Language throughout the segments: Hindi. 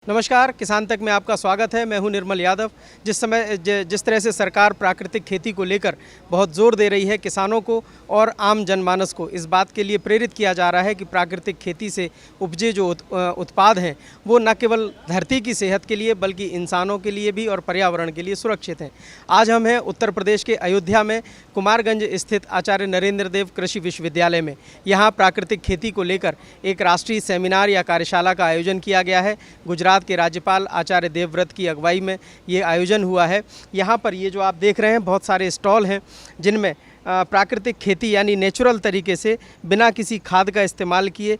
नमस्कार, किसान तक में आपका स्वागत है। मैं हूं निर्मल यादव। जिस तरह से सरकार प्राकृतिक खेती को लेकर बहुत जोर दे रही है, किसानों को और आम जनमानस को इस बात के लिए प्रेरित किया जा रहा है कि प्राकृतिक खेती से उपजे जो उत्पाद हैं वो न केवल धरती की सेहत के लिए बल्कि इंसानों के लिए भी और पर्यावरण के लिए सुरक्षित हैं। आज हम हैं उत्तर प्रदेश के अयोध्या में कुमारगंज स्थित आचार्य नरेंद्र देव कृषि विश्वविद्यालय में। यहाँ प्राकृतिक खेती को लेकर एक राष्ट्रीय सेमिनार या कार्यशाला का आयोजन किया गया है। गुजरात के राज्यपाल आचार्य देवव्रत की अगुवाई में ये आयोजन हुआ है। यहाँ पर ये जो आप देख रहे हैं बहुत सारे स्टॉल हैं जिनमें प्राकृतिक खेती यानी नेचुरल तरीके से बिना किसी खाद का इस्तेमाल किए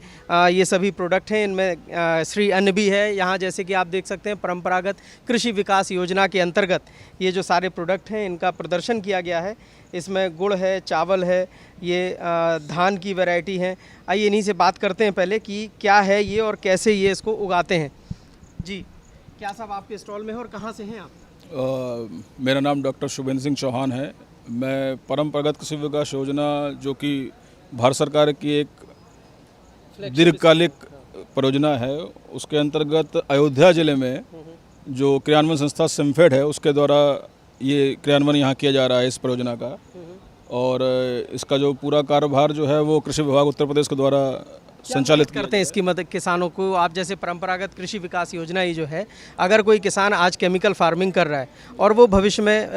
ये सभी प्रोडक्ट हैं। इनमें श्री अन्न भी है। यहाँ जैसे कि आप देख सकते हैं परंपरागत कृषि विकास योजना के अंतर्गत ये जो सारे प्रोडक्ट हैं इनका प्रदर्शन किया गया है। इसमें गुड़ है, चावल है, ये धान की वैरायटी है। आइए इन्हीं से बात करते हैं पहले कि क्या है ये और कैसे ये इसको उगाते हैं। जी, क्या सब आपके स्टॉल में है और कहाँ से हैं आप? मेरा नाम डॉक्टर शुभेंद्र सिंह चौहान है। मैं परंपरागत कृषि विकास योजना जो कि भारत सरकार की एक दीर्घकालिक परियोजना है उसके अंतर्गत अयोध्या ज़िले में जो क्रियान्वयन संस्था सिम्फेड है उसके द्वारा ये क्रियान्वयन यहाँ किया जा रहा है इस परियोजना का। और इसका जो पूरा कार्यभार जो है वो कृषि विभाग उत्तर प्रदेश के द्वारा संचालित करते हैं इसकी मदद किसानों को। आप जैसे परंपरागत कृषि विकास योजना ही जो है, अगर कोई किसान आज केमिकल फार्मिंग कर रहा है और वो भविष्य में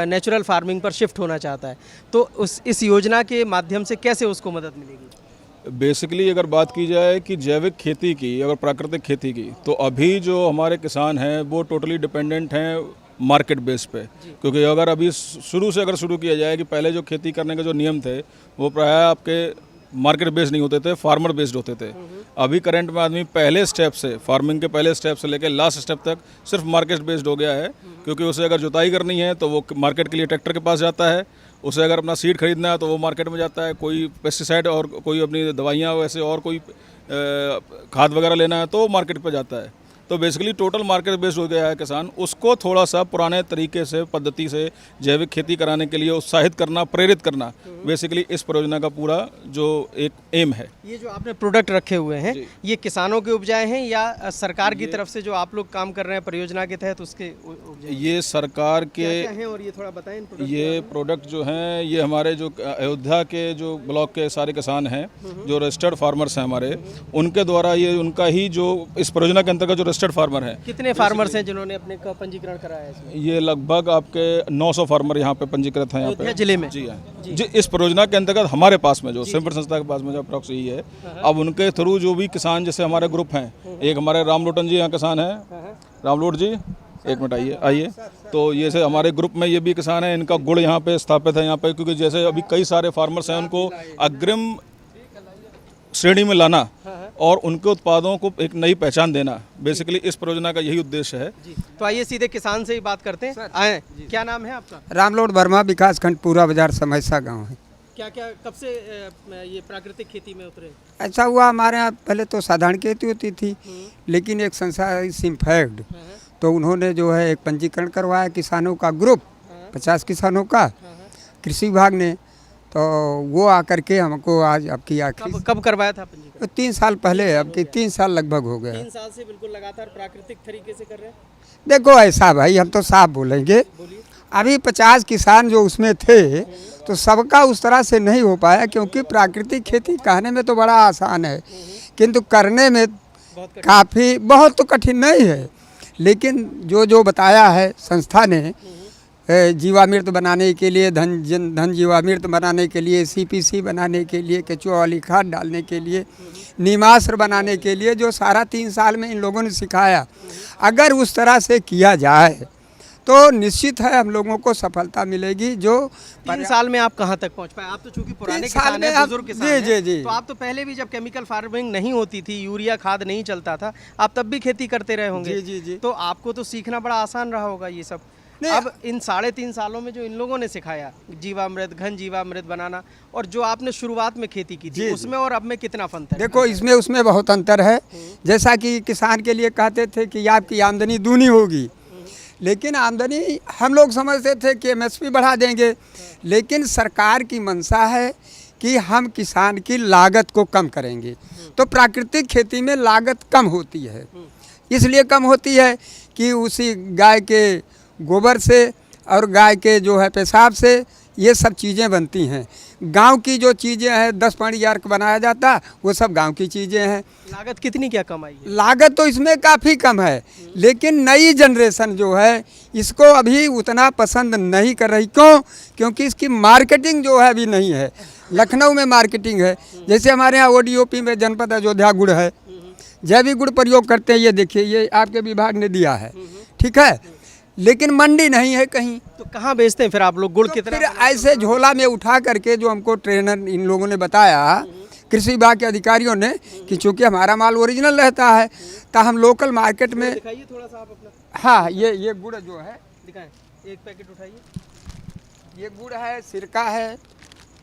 नेचुरल फार्मिंग पर शिफ्ट होना चाहता है तो इस योजना के माध्यम से कैसे उसको मदद मिलेगी? बेसिकली अगर बात की जाए कि जैविक खेती की, अगर प्राकृतिक खेती की, तो अभी जो हमारे किसान हैं वो टोटली डिपेंडेंट हैं मार्केट बेस पे। क्योंकि अगर अभी शुरू किया जाए कि पहले जो खेती करने के जो नियम थे वो प्रायः आपके मार्केट बेस्ड नहीं होते थे, फार्मर बेस्ड होते थे। अभी करंट में आदमी पहले स्टेप से, फार्मिंग के पहले स्टेप से लेकर लास्ट स्टेप तक सिर्फ मार्केट बेस्ड हो गया है। क्योंकि उसे अगर जुताई करनी है तो वो मार्केट के लिए ट्रैक्टर के पास जाता है, उसे अगर अपना सीड खरीदना है तो वो मार्केट में जाता है, कोई पेस्टिसाइड और कोई अपनी दवाइयाँ वैसे और कोई खाद वगैरह लेना है तो वो मार्केट पर जाता है। तो बेसिकली टोटल मार्केट बेस्ड हो गया है किसान। उसको थोड़ा सा पुराने तरीके से, पद्धति से जैविक खेती कराने के लिए उत्साहित करना, प्रेरित करना बेसिकली इस परियोजना का पूरा जो एक एम है। ये जो आपने प्रोडक्ट रखे हुए हैं ये किसानों के उपजाए हैं या सरकार की तरफ से जो आप लोग काम कर रहे हैं परियोजना के तहत उसके उपजाए? ये सरकार के क्या हैं और ये थोड़ा बताएं। ये प्रोडक्ट जो हैं ये हमारे जो अयोध्या के जो ब्लॉक के सारे किसान हैं जो रजिस्टर्ड फार्मर्स हैं हमारे, उनके द्वारा ये उनका ही जो इस परियोजना के अंतर्गत जो फार्मर हैं। कितने फार्मर्स हैं जिन्होंने अपने का पंजीकरण कराया है इसमें? ये लगभग आपके 900 फार्मर यहाँ पे पंजीकृत हैं यहाँ पे जिले में। जी हाँ जी। इस परियोजना के अंतर्गत हमारे पास में जो सिम्फेड संस्था के पास में जो अप्रॉक्स यही है। अब उनके थ्रू जो भी किसान जैसे हमारे ग्रुप हैं, एक हमारे रामलोटन जी यहाँ किसान हैं, रामलोट जी एक मिनट आइए। तो ये से हमारे ग्रुप में ये भी किसान है, इनका गुड़ यहाँ पे स्थापित है यहाँ पे। क्योंकि जैसे अभी कई सारे फार्मर्स हैं उनको अग्रिम श्रेणी में लाना और उनके उत्पादों को एक नई पहचान देना, बेसिकली इस परियोजना का यही उद्देश्य है। तो आइए सीधे किसान से ही बात करते हैं। आए, क्या नाम है आपका? रामलोट वर्मा, विकास खंड पूरा बाजार समैसा गांव है। क्या कब से ये प्राकृतिक खेती में उतरे? ऐसा हुआ हमारे यहाँ पहले तो साधारण खेती होती थी, लेकिन एक संस्था सिम्फेड तो उन्होंने जो है एक पंजीकरण करवाया किसानों का ग्रुप, 50 किसानों का, कृषि विभाग ने। तो वो आकर के हमको आज आपकी आखिरी कब करवाया था पंजीकरण? 3 साल पहले, अब की 3 साल लगभग हो गए। 3 साल से बिल्कुल लगातार प्राकृतिक तरीके से कर रहे हैं। देखो ऐसा भाई, हम तो साफ बोलेंगे, अभी 50 किसान जो उसमें थे तो सबका उस तरह से नहीं हो पाया। क्योंकि प्राकृतिक खेती कहने में तो बड़ा आसान है किंतु करने में काफ़ी बहुत तो कठिन नहीं है। लेकिन जो बताया है संस्था ने, जीवामृत बनाने के लिए, धन जीवामृत बनाने के लिए, CPC बनाने के लिए, केचुआ वाली खाद डालने के लिए, नीमाश्र बनाने के लिए, जो सारा 3 साल में इन लोगों ने सिखाया, अगर उस तरह से किया जाए तो निश्चित है हम लोगों को सफलता मिलेगी। जो 3 साल में आप कहाँ तक पहुँच पाए? आप तो चूंकि पुराने किसान हैं, बुजुर्ग किसान हैं, जी। तो आप तो पहले भी जब केमिकल फार्मिंग नहीं होती थी, यूरिया खाद नहीं चलता था, आप तब भी खेती करते रहे होंगे। जी। तो आपको तो सीखना बड़ा आसान रहा होगा ये सब। अब इन 3.5 सालों में जो इन लोगों ने सिखाया जीवामृत, घन जीवामृत बनाना, और जो आपने शुरुआत में खेती की थी उसमें और अब में कितना अंतर है? देखो इसमें उसमें बहुत अंतर है। जैसा कि किसान के लिए कहते थे कि आपकी आमदनी दूनी होगी, लेकिन आमदनी हम लोग समझते थे कि MSP बढ़ा देंगे, लेकिन सरकार की मंशा है कि हम किसान की लागत को कम करेंगे। तो प्राकृतिक खेती में लागत कम होती है, इसलिए कम होती है कि उसी गाय के गोबर से और गाय के जो है पेशाब से ये सब चीज़ें बनती हैं। गांव की जो चीज़ें हैं 10 पानी अर्क बनाया जाता, वो सब गांव की चीज़ें हैं। लागत कितनी क्या कम आई है? लागत तो इसमें काफ़ी कम है, लेकिन नई जनरेशन जो है इसको अभी उतना पसंद नहीं कर रही। क्यों? क्योंकि इसकी मार्केटिंग जो है अभी नहीं है। लखनऊ में मार्केटिंग है, जैसे हमारे यहाँ ODOP में जनपद अयोध्या गुड़ है, जैविक गुड़ प्रयोग करते हैं। ये देखिए, ये आपके विभाग ने दिया है, ठीक है, लेकिन मंडी नहीं है कहीं। तो कहाँ बेचते हैं फिर आप लोग गुड़ तो कितना? फिर ऐसे झोला में उठा करके, जो हमको ट्रेनर इन लोगों ने बताया, कृषि विभाग के अधिकारियों ने, कि चूँकि हमारा माल ओरिजिनल रहता है तो हम लोकल मार्केट में। दिखाइए थोड़ा सा आप अपना। हाँ, ये गुड़ जो है, दिखाएं, एक पैकेट उठाइए। ये गुड़ है, सिरका है,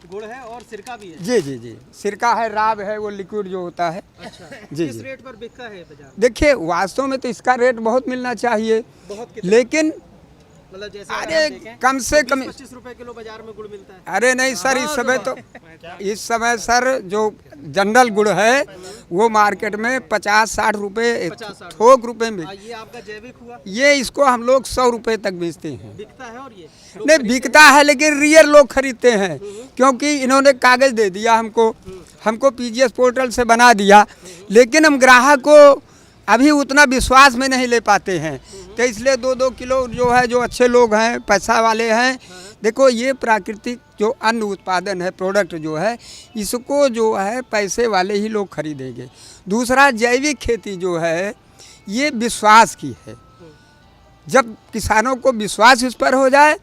गुड़ है और सिरका भी है। जी जी जी, सिरका है, राब है, वो लिक्विड जो होता है। अच्छा, जी किस जी। रेट पर बिकता है बाजार? देखिए, वास्तव में तो इसका रेट बहुत मिलना चाहिए, बहुत कितना? लेकिन मतलब जैसे अरे अगर हम देखें, कम से कम 25 रुपए किलो बाजार में गुड़ मिलता है। अरे नहीं सर, इस समय सर जो जनरल गुड़ है वो मार्केट में 50-60 रुपये 50-60 थोक रुपए में। ये आपका जैविक हुआ, ये इसको हम लोग 100 रुपये तक बेचते हैं। बिकता है। और ये नहीं बिकता है, लेकिन रियल लोग खरीदते हैं, क्योंकि इन्होंने कागज़ दे दिया हमको PGS पोर्टल से बना दिया, लेकिन हम ग्राहक को अभी उतना विश्वास में नहीं ले पाते हैं। तो इसलिए 2-2 किलो जो है, जो अच्छे लोग हैं, पैसा वाले हैं, देखो ये प्राकृतिक जो अन्न उत्पादन है, प्रोडक्ट जो है, इसको जो है पैसे वाले ही लोग खरीदेंगे। दूसरा, जैविक खेती जो है ये विश्वास की है। जब किसानों को विश्वास इस पर हो जाए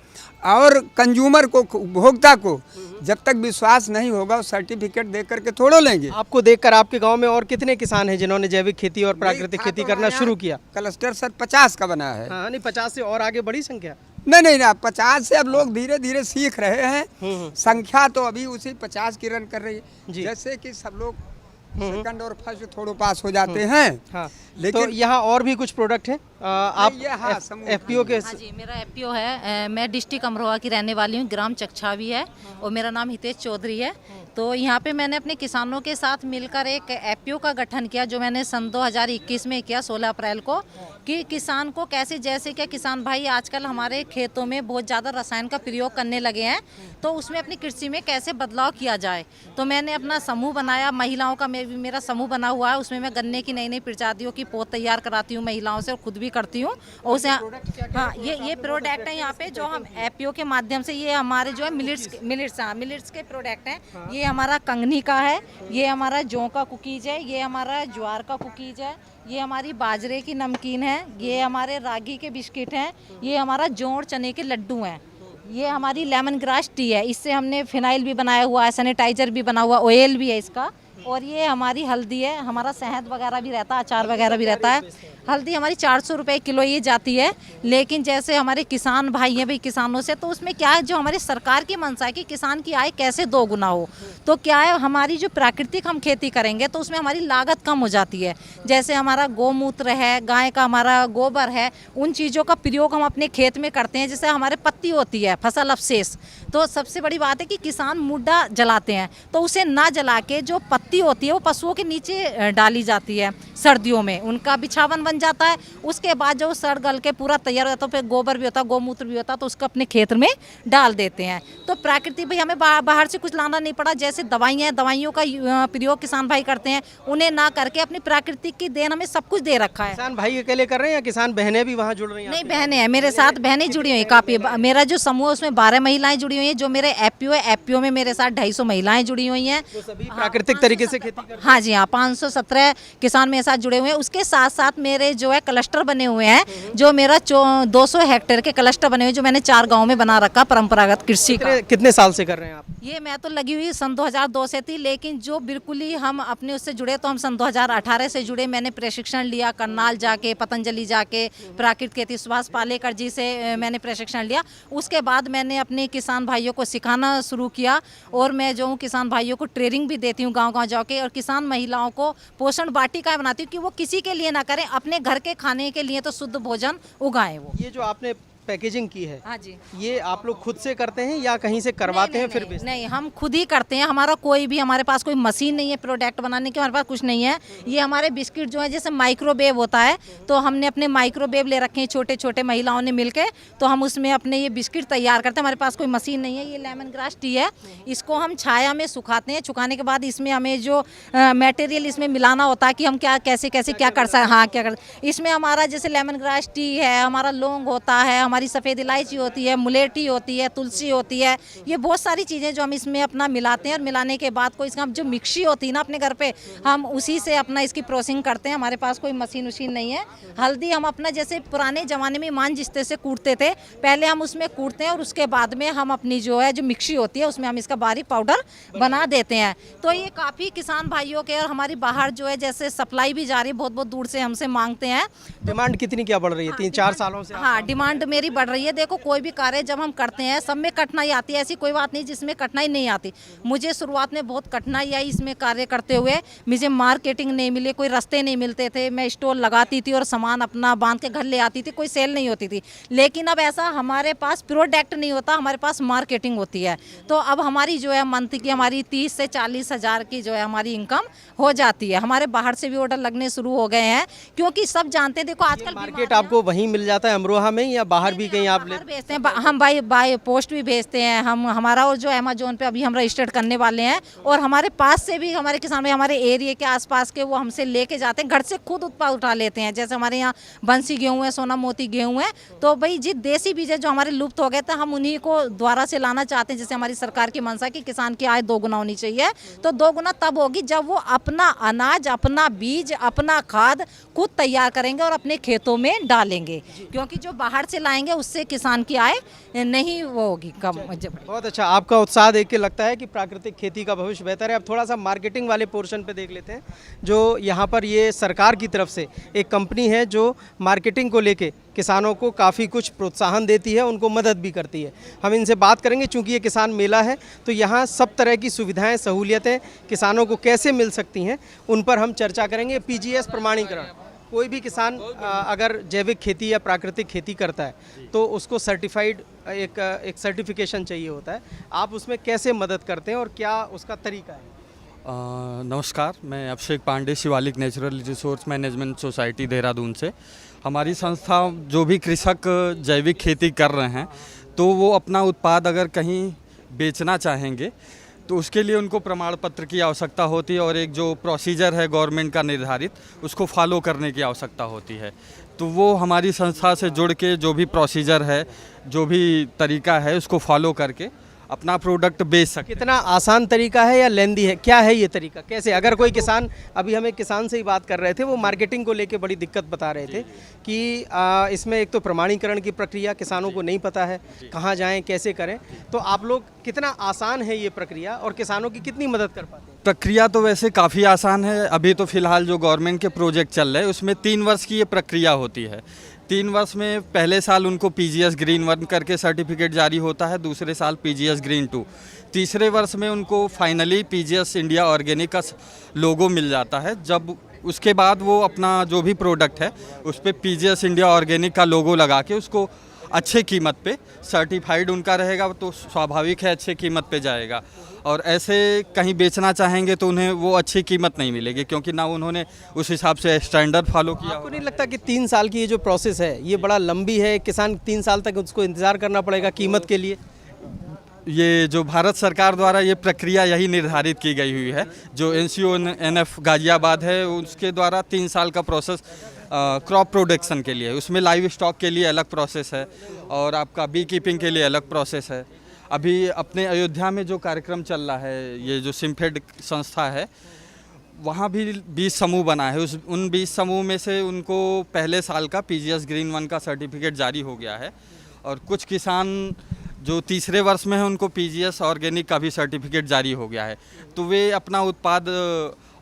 और कंज्यूमर को, उपभोक्ता को जब तक विश्वास नहीं होगा, वो सर्टिफिकेट दे करके थोड़ो लेंगे। आपको देखकर आपके गांव में और कितने किसान हैं जिन्होंने जैविक खेती और प्राकृतिक नहीं, खेती तो करना हमारे शुरू यहाँ किया? क्लस्टर सर 50 का बना है। हाँ, नहीं 50 से और आगे बड़ी संख्या। नहीं, 50 से अब लोग धीरे धीरे सीख रहे हैं। संख्या तो अभी उसी 50 की रन कर रही है। जी। जैसे कि सब लोग सेकंड और फर्स्ट थोड़ा पास हो जाते हैं। हाँ, लेकिन तो यहाँ और भी कुछ प्रोडक्ट हैं। आप ये हाँ, समूह FPO के हाँ जी, मेरा FPO है। मैं डिस्ट्रिक्ट अमरोहा की रहने वाली हूँ, ग्राम चकछावी है, और मेरा नाम हितेश चौधरी है। तो यहाँ पे मैंने अपने किसानों के साथ मिलकर एक FPO का गठन किया, जो मैंने सन 2021 में किया, 16 अप्रैल को, कि किसान को कैसे, जैसे क्या किसान भाई आजकल हमारे खेतों में बहुत ज़्यादा रसायन का प्रयोग करने लगे हैं, तो उसमें अपनी कृषि में कैसे बदलाव किया जाए। तो मैंने अपना समूह बनाया, महिलाओं का मेरा समूह बना हुआ है। उसमें मैं गन्ने की नई प्रजातियों की पौध तैयार कराती हूँ महिलाओं से, और खुद भी करती हूँ। और उसे हाँ, ये प्रोडक्ट है यहाँ पे जो हम FPO के माध्यम से, ये हमारे जो है मिलेट्स के प्रोडक्ट हैं। ये हमारा कंगनी का है, ये हमारा जौ का कुकीज है, ये हमारा ज्वार का कुकीज है, ये हमारी बाजरे की नमकीन है, ये हमारे रागी के बिस्किट हैं, ये हमारा जौ और चने के लड्डू हैं, ये हमारी लेमन ग्रास टी है, इससे हमने फिनाइल भी बनाया हुआ है, सैनिटाइजर भी बना हुआ, ऑयल भी है इसका। और ये हमारी हल्दी है, हमारा शहद वगैरह भी रहता है, अचार वगैरह भी रहता है। हल्दी हमारी 400 रुपये किलो ये जाती है। लेकिन जैसे हमारे किसान भाई हैं भाई, किसानों से, तो उसमें क्या है, जो हमारी सरकार की मंशा है कि किसान की आय कैसे दोगुना हो, तो क्या है, हमारी जो प्राकृतिक हम खेती करेंगे तो उसमें हमारी लागत कम हो जाती है। जैसे हमारा गोमूत्र है, गाय का हमारा गोबर है, उन चीज़ों का प्रयोग हम अपने खेत में करते हैं। जैसे हमारे पत्ती होती है, फसल अवशेष, तो सबसे बड़ी बात है कि किसान मुड्डा जलाते हैं, तो उसे ना जला के जो पत्ती होती है वो पशुओं के नीचे डाली जाती है सर्दियों में, उनका बिछावन बन जाता है। उसके बाद जो सड़ गल के पूरा तैयार हो जाता है, फिर गोबर भी होता है, गोमूत्र भी होता है, तो उसको अपने खेत में डाल देते हैं। तो प्राकृतिक भाई हमें बाहर से कुछ लाना नहीं पड़ा। जैसे दवाइयाँ हैं, दवाइयों का प्रयोग किसान भाई करते हैं, उन्हें ना करके अपनी प्राकृतिक की देन हमें सब कुछ दे रखा है। किसान भाई अकेले कर रहे हैं या किसान बहनें भी वहाँ जुड़ रही हैं? नहीं, बहनें हैं मेरे साथ, बहनें जुड़ी हुई हैं काफ़ी। मेरा जो समूह है उसमें 12 महिलाएं जुड़ी हुई हैं। जो मेरे FPO है, FPO में मेरे साथ 250 महिलाएं जुड़ी हुई हैं। वो सभी प्राकृतिक तरीके से खेती करते हैं? हाँ जी, हाँ, 517 किसान मेरे साथ जुड़े हुए हैं। उसके साथ साथ मेरे जो है क्लस्टर बने हुए हैं, जो मेरा 200 हेक्टेयर के क्लस्टर बने हुए हैं, जो मैंने 4 गाँव में बना रखा परंपरागत कृषि का। कितने साल से कर रहे हैं आप? ये मैं तो लगी हुई सन 2002 से थी, लेकिन जो बिल्कुल ही हम अपने उससे जुड़े तो हम सन 2018 से जुड़े। मैंने प्रशिक्षण लिया करनाल जाके, पतंजलि जाके, प्राकृतिक खेती सुभाष पालेकर जी से मैंने प्रशिक्षण लिया। उसके बाद मैंने अपने किसान भाइयों को सिखाना शुरू किया, और मैं जो हूँ किसान भाइयों को ट्रेनिंग भी देती हूँ गाँव-गाँव जाके, और किसान महिलाओं को पोषण वाटिका बनाती हूँ कि वो किसी के लिए ना करें, अपने घर के खाने के लिए तो शुद्ध भोजन उगाएं। वो ये जो आपने पैकेजिंग की है, हाँ जी। ये आप लोग खुद से करते हैं या कहीं से करवाते हैं फिर बेचते हैं? नहीं, हम खुद ही करते हैं। हमारा कोई भी, हमारे पास कोई मशीन नहीं है प्रोडक्ट बनाने की, हमारे पास कुछ नहीं है। ये हमारे बिस्किट जो है, जैसे माइक्रोवेव होता है, तो हमने अपने माइक्रोवेव ले रखे हैं छोटे छोटे महिलाओं ने मिलके, तो हम उसमें अपने ये बिस्किट तैयार करते हैं। हमारे पास कोई मशीन नहीं है। ये लेमन ग्रास टी है, इसको हम छाया में सुखाते हैं। सुखाने के बाद इसमें हमें जो मटेरियल इसमें मिलाना होता है कि हम क्या कैसे कैसे क्या कर सकते, हाँ क्या कर, इसमें हमारा जैसे लेमन ग्रास टी है, हमारा लौंग होता है, हमारी सफ़ेद इलायची होती है, मुलेठी होती है, तुलसी होती है, ये बहुत सारी चीज़ें जो हम इसमें अपना मिलाते हैं। और मिलाने के बाद को इसका जो मिक्सी होती है ना अपने घर पे, हम उसी से अपना इसकी प्रोसेसिंग करते हैं। हमारे पास कोई मशीन वशीन नहीं है। हल्दी हम अपना जैसे पुराने ज़माने में मान जिस्ते से कूटते थे, पहले हम उसमें कूटते हैं और उसके बाद में हम अपनी जो है जो मिक्सी होती है उसमें हम इसका बारीक पाउडर बना देते हैं। तो ये काफ़ी किसान भाइयों के और हमारी बाहर जो है जैसे सप्लाई भी जा रही है, बहुत बहुत दूर से हमसे मांगते हैं। डिमांड कितनी क्या बढ़ रही है 3-4 सालों से? हाँ, डिमांड मेरी बढ़ रही है। देखो, कोई भी कार्य जब हम करते हैं सब में कठिनाई आती है, ऐसी कोई बात नहीं जिसमें कठिनाई नहीं आती। मुझे शुरुआत में बहुत कठिनाई आई इसमें कार्य करते हुए। मुझे मार्केटिंग नहीं मिली, कोई रास्ते नहीं मिलते थे। मैं स्टॉल लगाती थी और सामान अपना बांध के घर ले आती थी, कोई सेल नहीं होती थी। लेकिन अब ऐसा हमारे पास प्रोडक्ट नहीं होता, हमारे पास मार्केटिंग होती है। तो अब हमारी जो है मंथ की हमारी 30 से 40 हज़ार की जो है हमारी इनकम हो जाती है। हमारे बाहर से भी ऑर्डर लगने शुरू हो गए हैं, क्योंकि सब जानते हैं। देखो आजकल मार्केट आपको वहीं मिल जाता है अमरोहा में या बाहर भी कहीं आप बाहर भेजते हैं, हम बाय पोस्ट भी भेजते हैं। हम हमारा और जो अमेजोन पे अभी हम रजिस्टर्ड करने वाले हैं, और हमारे पास से भी हमारे किसान भाई हमारे एरिया के आसपास के वो हमसे लेके जाते हैं, घर से खुद उत्पाद उठा लेते हैं। जैसे हमारे यहाँ बंसी गेहूँ है, सोना मोती गेहूँ है, तो भाई जी देसी बीज जो हमारे लुप्त हो गए थे हम उन्हीं को दोबारा से लाना चाहते हैं। जैसे हमारी सरकार की मंशा की किसान की आय 2 गुना होनी चाहिए, तो 2 गुना तब होगी जब वो अपना अनाज, अपना बीज, अपना खाद खुद तैयार करेंगे और अपने खेतों में डालेंगे। क्योंकि जो बाहर से लाएंगे उससे किसान की आय नहीं वो होगी कम। बहुत अच्छा, आपका उत्साह देख के लगता है कि प्राकृतिक खेती का भविष्य बेहतर है। अब थोड़ा सा मार्केटिंग वाले पोर्शन पे देख लेते हैं। जो यहाँ पर ये सरकार की तरफ से एक कंपनी है जो मार्केटिंग को लेके किसानों को काफ़ी कुछ प्रोत्साहन देती है, उनको मदद भी करती है। हम इनसे बात करेंगे, चूँकि ये किसान मेला है तो यहाँ सब तरह की सुविधाएँ, सहूलियतें किसानों को कैसे मिल सकती हैं उन पर हम चर्चा करेंगे। पीजीएस प्रमाणीकरण, कोई भी किसान अगर जैविक खेती या प्राकृतिक खेती करता है तो उसको सर्टिफाइड एक सर्टिफिकेशन चाहिए होता है। आप उसमें कैसे मदद करते हैं और क्या उसका तरीका है? नमस्कार, मैं Abhishek Pandey, Shivalik natural resource management society Dehradun से। हमारी संस्था जो भी कृषक जैविक खेती कर रहे हैं तो वो अपना उत्पाद अगर कहीं बेचना चाहेंगे तो उसके लिए उनको प्रमाण पत्र की आवश्यकता होती है, और एक जो प्रोसीजर है गवर्नमेंट का निर्धारित उसको फॉलो करने की आवश्यकता होती है। तो वो हमारी संस्था से जुड़ के जो भी प्रोसीजर है, जो भी तरीका है उसको फॉलो करके अपना प्रोडक्ट बेच सकते। कितना आसान तरीका है या लेंदी है, क्या है ये तरीका? कैसे, अगर कोई किसान, अभी हम एक किसान से ही बात कर रहे थे, वो मार्केटिंग को लेके बड़ी दिक्कत बता रहे थे कि इसमें एक तो प्रमाणीकरण की प्रक्रिया किसानों को नहीं पता है, कहाँ जाएं, कैसे करें। तो आप लोग, कितना आसान है ये प्रक्रिया और किसानों की कितनी मदद कर पाते हैं? प्रक्रिया तो वैसे काफ़ी आसान है। अभी तो फ़िलहाल जो गवर्नमेंट के प्रोजेक्ट चल रहे हैं उसमें 3 वर्ष की ये प्रक्रिया होती है। 3 वर्ष में पहले साल उनको पीजीएस ग्रीन 1 करके सर्टिफिकेट जारी होता है, दूसरे साल पीजीएस ग्रीन 2, तीसरे वर्ष में उनको फाइनली पीजीएस इंडिया ऑर्गेनिक का लोगो मिल जाता है। जब उसके बाद वो अपना जो भी प्रोडक्ट है उस पर पीजीएस इंडिया ऑर्गेनिक का लोगो लगा के उसको अच्छे कीमत पे सर्टिफाइड उनका रहेगा, तो स्वाभाविक है अच्छे कीमत पे जाएगा। और ऐसे कहीं बेचना चाहेंगे तो उन्हें वो अच्छी कीमत नहीं मिलेगी, क्योंकि ना उन्होंने उस हिसाब से स्टैंडर्ड फॉलो किया। आपको नहीं लगता कि 3 साल की ये जो प्रोसेस है ये बड़ा लंबी है? किसान 3 साल तक उसको इंतज़ार करना पड़ेगा कीमत के लिए? ये जो भारत सरकार द्वारा ये प्रक्रिया यही निर्धारित की गई हुई है, जो NCONF गाजियाबाद है उसके द्वारा 3 साल का प्रोसेस क्रॉप प्रोडक्शन के लिए, उसमें लाइव स्टॉक के लिए अलग प्रोसेस है और आपका बी कीपिंग के लिए अलग प्रोसेस है। अभी अपने अयोध्या में जो कार्यक्रम चल रहा है, ये जो सिम्फेड संस्था है, वहाँ भी 20 समूह बना है। उन 20 समूह में से उनको पहले साल का पीजीएस ग्रीन 1 का सर्टिफिकेट जारी हो गया है, और कुछ किसान जो तीसरे वर्ष में है उनको पीजीएस ऑर्गेनिक का भी सर्टिफिकेट जारी हो गया है। तो वे अपना उत्पाद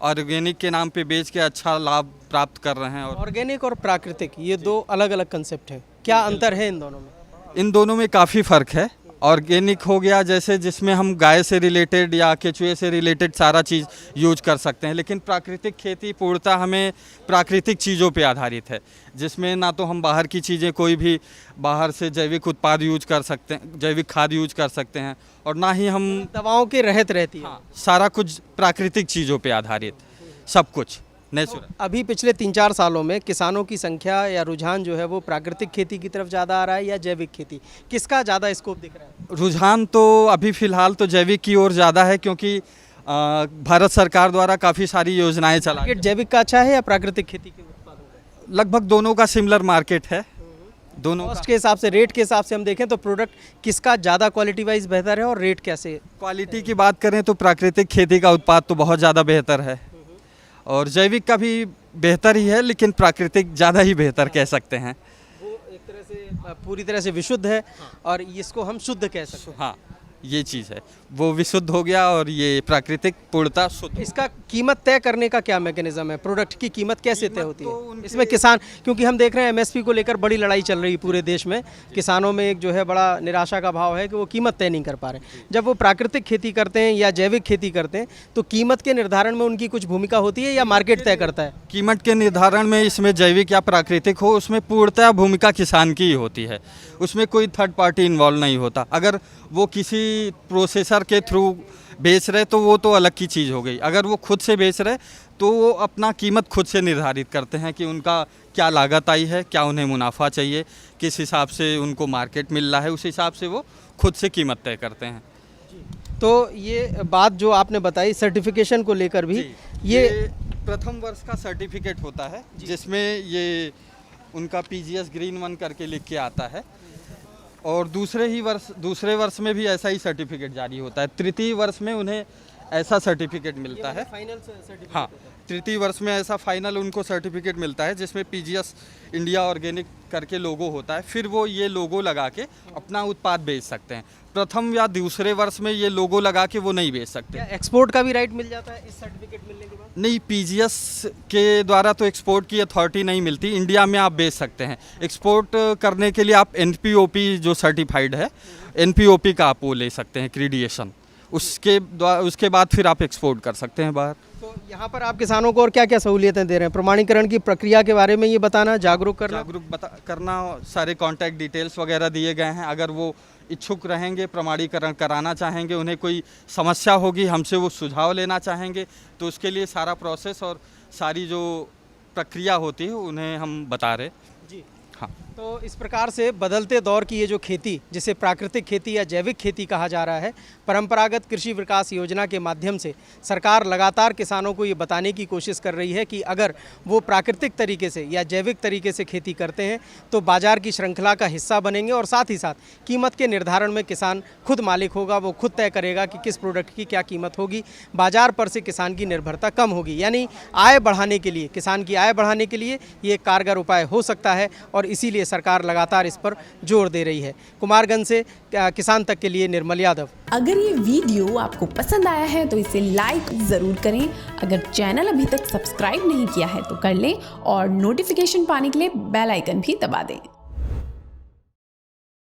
ऑर्गेनिक के नाम पे बेच के अच्छा लाभ प्राप्त कर रहे हैं। और ऑर्गेनिक और प्राकृतिक, ये 2 अलग अलग कंसेप्ट हैं, क्या अंतर है इन दोनों में? इन दोनों में काफ़ी फ़र्क है। ऑर्गेनिक हो गया जैसे जिसमें हम गाय से रिलेटेड या केचुए से रिलेटेड सारा चीज़ यूज कर सकते हैं। लेकिन प्राकृतिक खेती पूर्णतः हमें प्राकृतिक चीज़ों पे आधारित है, जिसमें ना तो हम बाहर की चीज़ें कोई भी बाहर से जैविक उत्पाद यूज कर सकते हैं, जैविक खाद यूज कर सकते हैं, और ना ही हम दवाओं के रहत रहती है। हाँ, सारा कुछ प्राकृतिक चीज़ों पे आधारित, सब कुछ नेचुरल। अभी पिछले 3-4 सालों में किसानों की संख्या या रुझान जो है वो प्राकृतिक खेती की तरफ ज़्यादा आ रहा है या जैविक खेती, किसका ज़्यादा स्कोप दिख रहा है? रुझान तो अभी फ़िलहाल तो जैविक की ओर ज़्यादा है, क्योंकि भारत सरकार द्वारा काफ़ी सारी योजनाएं चला मार्केट जैविक का अच्छा है या प्राकृतिक खेती के उत्पादों का? लगभग दोनों का सिमिलर मार्केट है। दोनों कॉस्ट के हिसाब से, रेट के हिसाब से हम देखें तो प्रोडक्ट किसका ज़्यादा क्वालिटी वाइज बेहतर है और रेट कैसे? क्वालिटी की बात करें तो प्राकृतिक खेती का उत्पाद तो बहुत ज़्यादा बेहतर है, और जैविक का भी बेहतर ही है, लेकिन प्राकृतिक ज़्यादा ही बेहतर कह सकते हैं। वो एक तरह से पूरी तरह से विशुद्ध है और इसको हम शुद्ध कह सकते हैं। हाँ, ये चीज़ है, वो विशुद्ध हो गया और ये प्राकृतिक पूर्णतः शुद्ध। इसका कीमत तय करने का क्या मैकेनिज्म है? प्रोडक्ट की कीमत कैसे तय होती तो है उनके- इसमें किसान, क्योंकि हम देख रहे हैं एमएसपी को लेकर बड़ी लड़ाई चल रही है पूरे देश में, किसानों में एक जो है बड़ा निराशा का भाव है कि वो कीमत तय नहीं कर पा रहे। जब वो प्राकृतिक खेती करते हैं या जैविक खेती करते हैं तो कीमत के निर्धारण में उनकी कुछ भूमिका होती है या मार्केट तय करता है? कीमत के निर्धारण में इसमें जैविक या प्राकृतिक हो, उसमें पूर्णतः भूमिका किसान की ही होती है, उसमें कोई थर्ड पार्टी इन्वॉल्व नहीं होता। अगर वो किसी प्रोसेसर के थ्रू बेच रहे तो वो तो अलग की चीज़ हो गई, अगर वो खुद से बेच रहे तो वो अपना कीमत खुद से निर्धारित करते हैं कि उनका क्या लागत आई है, क्या उन्हें मुनाफा चाहिए, किस हिसाब से उनको मार्केट मिल रहा है, उस हिसाब से वो खुद से कीमत तय करते हैं। तो ये बात जो आपने बताई सर्टिफिकेशन को लेकर भी, ये प्रथम वर्ष का सर्टिफिकेट होता है, जिसमें ये उनका पीजीएस ग्रीन 1 करके लिख के आता है, और दूसरे वर्ष में भी ऐसा ही सर्टिफिकेट जारी होता है। तृतीय वर्ष में उन्हें ऐसा सर्टिफिकेट मिलता है। हाँ, तृतीय वर्ष में ऐसा फाइनल उनको सर्टिफिकेट मिलता है जिसमें पीजीएस इंडिया ऑर्गेनिक करके लोगो होता है। फिर वो ये लोगो लगा के अपना उत्पाद बेच सकते हैं। प्रथम या दूसरे वर्ष में ये लोगो लगा के वो नहीं बेच सकते। क्या एक्सपोर्ट का भी राइट मिल जाता है इस सर्टिफिकेट मिलने के बाद? नहीं, पीजीएस के द्वारा तो एक्सपोर्ट की अथॉरिटी नहीं मिलती। इंडिया में आप बेच सकते हैं। एक्सपोर्ट करने के लिए आप एनपीओपी जो सर्टिफाइड है, एनपीओपी का आप वो ले सकते हैं, क्रीडिएशन। उसके बाद फिर आप एक्सपोर्ट कर सकते हैं बाहर। तो यहाँ पर आप किसानों को और क्या क्या सहूलियतें दे रहे हैं? प्रमाणीकरण की प्रक्रिया के बारे में ये बताना, जागरूक करना, सारे कॉन्टैक्ट डिटेल्स वगैरह दिए गए हैं। अगर वो इच्छुक रहेंगे, प्रमाणीकरण कराना चाहेंगे, उन्हें कोई समस्या होगी, हमसे वो सुझाव लेना चाहेंगे, तो उसके लिए सारा प्रोसेस और सारी जो प्रक्रिया होती है उन्हें हम बता रहे जी। हाँ। तो इस प्रकार से बदलते दौर की ये जो खेती, जिसे प्राकृतिक खेती या जैविक खेती कहा जा रहा है, परंपरागत कृषि विकास योजना के माध्यम से सरकार लगातार किसानों को ये बताने की कोशिश कर रही है कि अगर वो प्राकृतिक तरीके से या जैविक तरीके से खेती करते हैं तो बाजार की श्रृंखला का हिस्सा बनेंगे, और साथ ही साथ कीमत के निर्धारण में किसान खुद मालिक होगा, वो खुद तय करेगा कि किस प्रोडक्ट की क्या कीमत होगी। बाजार पर से किसान की निर्भरता कम होगी, यानी आय बढ़ाने के लिए, किसान की आय बढ़ाने के लिए ये एक कारगर उपाय हो सकता है, और इसीलिए सरकार लगातार इस पर जोर दे रही है। कुमारगंज से किसान तक के लिए निर्मल यादव। अगर ये वीडियो आपको पसंद आया है तो इसे लाइक ज़रूर करें। अगर चैनल अभी तक सब्सक्राइब नहीं किया है तो कर लें, और नोटिफिकेशन पाने के लिए बेल आइकन भी दबा दें।